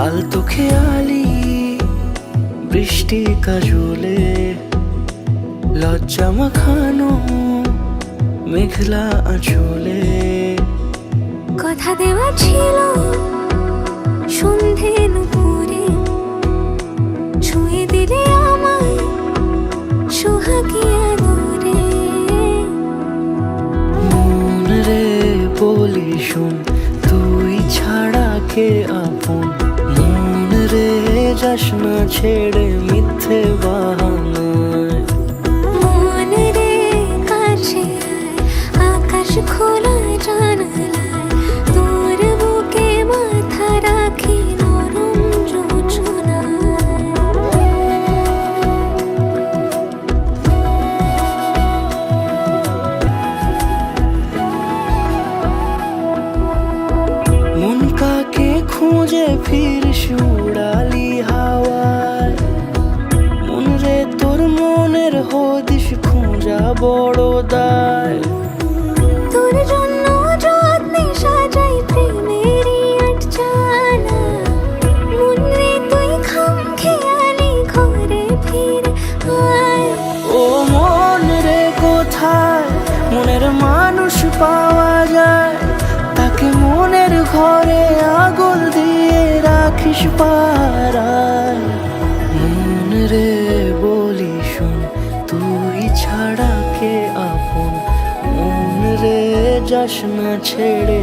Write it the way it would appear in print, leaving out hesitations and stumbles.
আলতো খেয়ালি বৃষ্টি কাজলে লজ্জা মাখানো মেঘলা আঁচলে কথা দেওয়া ছিল সন্ধে নুপুরে ছুঁয়ে দিলে আমায় সোহাগী আদরে। মন রে বলি শোন, তুই ছাড়া কে আপন? মন রে যাস না ছেড়ে মিথ্যে বাহানায়। মন রে কাছে আয়, আকাশ খোলা জানালায় তোর বুকে মাথা রাখি নরম যোছনায়। মন কাকে খুঁজে ফিরিস উড়ালি হাওয়ায়। মন রে তোর মনের হদিস খোঁজা বড় দায়। তোর জন্য যত্নে সাজাই প্রেমেরই আটচালা। মন রে তুই খামখেয়ালি ঘরে ফিরে আয়। ও মন রে কোথায় মনের মানুষ পাওয়া যায়? তাকে মনের ঘরে আগুন দিয়ে রাখিস পাড়ায়। মন রে বলি শোন, তুই ছাড়া কে আপন? মন রে যাস না ছেড়ে